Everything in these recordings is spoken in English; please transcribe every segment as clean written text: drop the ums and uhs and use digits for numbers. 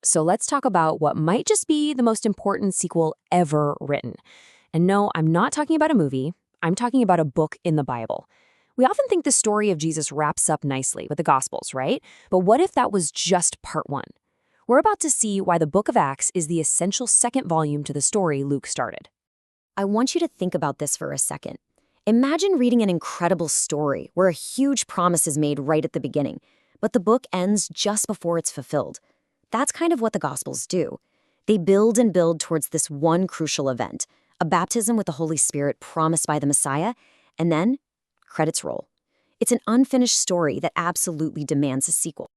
So let's talk about what might just be the most important sequel ever written. And no, I'm not talking about a movie. I'm talking about a book in the Bible. We often think the story of Jesus wraps up nicely with the Gospels, right? But what if that was just part one? We're about to see why the book of Acts is the essential second volume to the story Luke started. I want you to think about this for a second. Imagine reading an incredible story where a huge promise is made right at the beginning, but the book ends just before it's fulfilled. That's kind of what the Gospels do. They build and build towards this one crucial event, a baptism with the Holy Spirit promised by the Messiah, and then credits roll. It's an unfinished story that absolutely demands a sequel.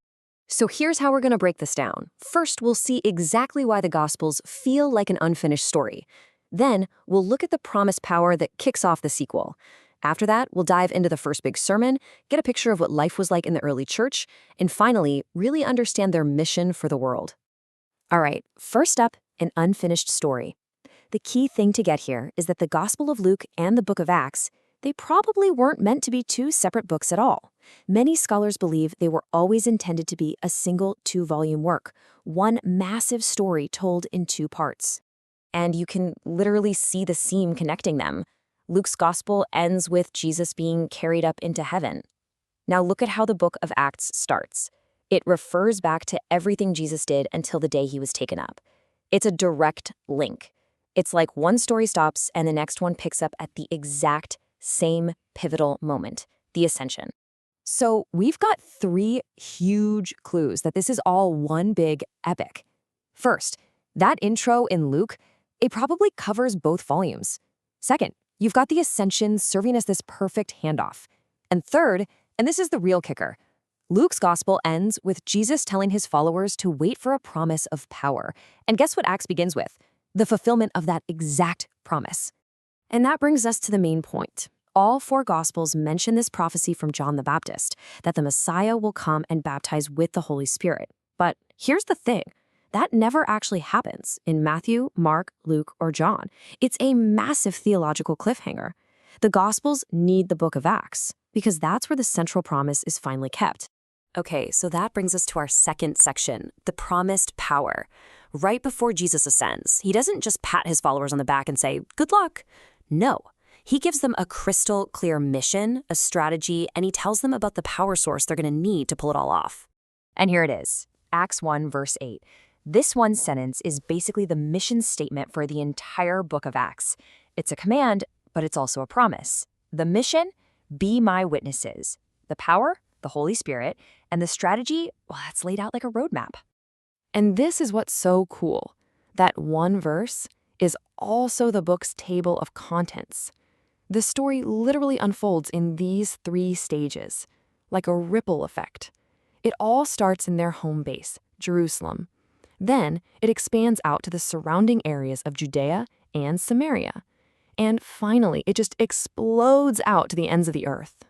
So here's how we're going to break this down. First, we'll see exactly why the Gospels feel like an unfinished story. Then, we'll look at the promised power that kicks off the sequel. After that, we'll dive into the first big sermon, get a picture of what life was like in the early church, and finally, really understand their mission for the world. All right, first up, an unfinished story. The key thing to get here is that the Gospel of Luke and the book of Acts, they probably weren't meant to be two separate books at all. Many scholars believe they were always intended to be a single two-volume work, one massive story told in two parts. And you can literally see the seam connecting them. Luke's gospel ends with Jesus being carried up into heaven. Now look at how the book of Acts starts. It refers back to everything Jesus did until the day he was taken up. It's a direct link. It's like one story stops and the next one picks up at the exact same pivotal moment, the ascension. So we've got three huge clues that this is all one big epic. First, that intro in Luke, it probably covers both volumes. Second, you've got the ascension serving as this perfect handoff. And third, and this is the real kicker, Luke's gospel ends with Jesus telling his followers to wait for a promise of power. And guess what Acts begins with? The fulfillment of that exact promise. And that brings us to the main point. All four Gospels mention this prophecy from John the Baptist, that the Messiah will come and baptize with the Holy Spirit. But here's the thing. That never actually happens in Matthew, Mark, Luke, or John. It's a massive theological cliffhanger. The Gospels need the book of Acts, because that's where the central promise is finally kept. Okay, so that brings us to our second section, the promised power. Right before Jesus ascends, he doesn't just pat his followers on the back and say, "Good luck." No. He gives them a crystal clear mission, a strategy, and he tells them about the power source they're going to need to pull it all off. And here it is, Acts 1, verse 8. This one sentence is basically the mission statement for the entire book of Acts. It's a command, but it's also a promise. The mission, be my witnesses. The power, the Holy Spirit, and the strategy, well, that's laid out like a roadmap. And this is what's so cool. That one verse is also the book's table of contents. The story literally unfolds in these three stages, like a ripple effect. It all starts in their home base, Jerusalem. Then it expands out to the surrounding areas of Judea and Samaria. And finally, it just explodes out to the ends of the earth.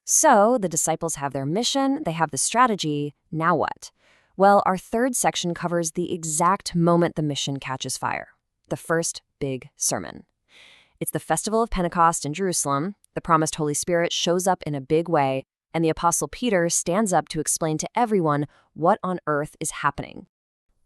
So the disciples have their mission, they have the strategy, now what? Well, our third section covers the exact moment the mission catches fire, the first big sermon. It's the festival of Pentecost in Jerusalem. The promised Holy Spirit shows up in a big way, and the Apostle Peter stands up to explain to everyone what on earth is happening.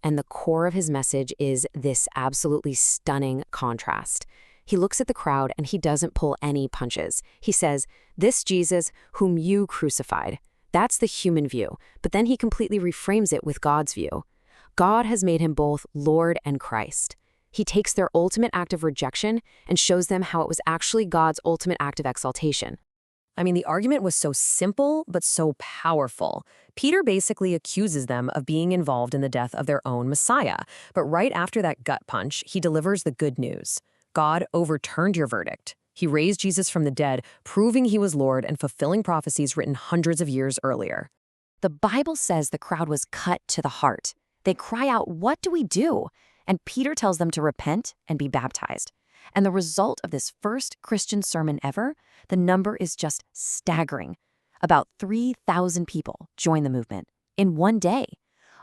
And the core of his message is this absolutely stunning contrast. He looks at the crowd and he doesn't pull any punches. He says, "This Jesus whom you crucified." That's the human view, but then he completely reframes it with God's view. God has made him both Lord and Christ. He takes their ultimate act of rejection and shows them how it was actually God's ultimate act of exaltation. I mean, the argument was so simple, but so powerful. Peter basically accuses them of being involved in the death of their own Messiah. But right after that gut punch, he delivers the good news. God overturned your verdict. He raised Jesus from the dead, proving he was Lord and fulfilling prophecies written hundreds of years earlier. The Bible says the crowd was cut to the heart. They cry out, "What do we do?" And Peter tells them to repent and be baptized. And the result of this first Christian sermon ever, the number is just staggering. About 3,000 people joined the movement in one day.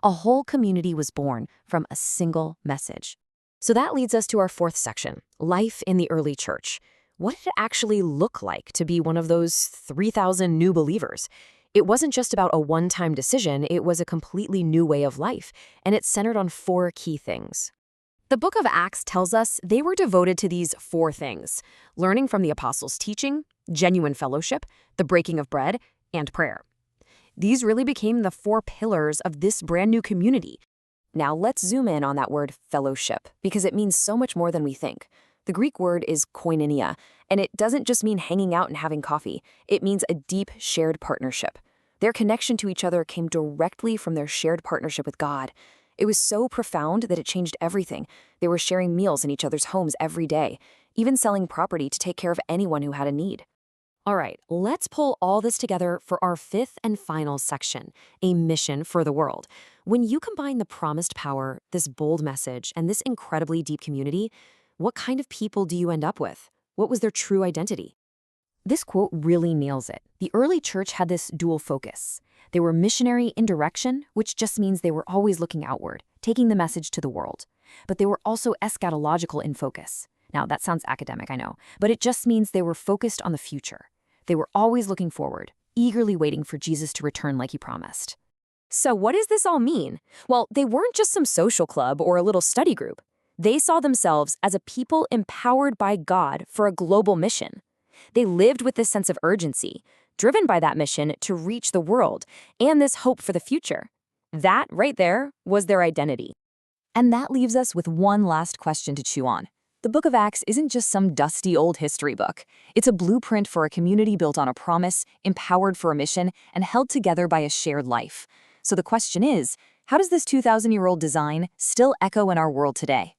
A whole community was born from a single message. So that leads us to our fourth section, life in the early church. What did it actually look like to be one of those 3,000 new believers? It wasn't just about a one-time decision, it was a completely new way of life, and it centered on 4 key things. The book of Acts tells us they were devoted to these 4 things: learning from the apostles' teaching, genuine fellowship, the breaking of bread, and prayer. These really became the 4 pillars of this brand new community. Now let's zoom in on that word fellowship, because it means so much more than we think. The Greek word is koinonia, and it doesn't just mean hanging out and having coffee. It means a deep shared partnership. Their connection to each other came directly from their shared partnership with God. It was so profound that it changed everything. They were sharing meals in each other's homes every day, even selling property to take care of anyone who had a need. All right, let's pull all this together for our 5th and final section, a mission for the world. When you combine the promised power, this bold message, and this incredibly deep community, what kind of people do you end up with? What was their true identity? This quote really nails it. The early church had this dual focus. They were missionary in direction, which just means they were always looking outward, taking the message to the world. But they were also eschatological in focus. Now, that sounds academic, I know, but it just means they were focused on the future. They were always looking forward, eagerly waiting for Jesus to return like he promised. So what does this all mean? Well, they weren't just some social club or a little study group. They saw themselves as a people empowered by God for a global mission. They lived with this sense of urgency, driven by that mission to reach the world and this hope for the future. That right there was their identity. And that leaves us with one last question to chew on. The book of Acts isn't just some dusty old history book. It's a blueprint for a community built on a promise, empowered for a mission, and held together by a shared life. So the question is, how does this 2,000-year-old design still echo in our world today?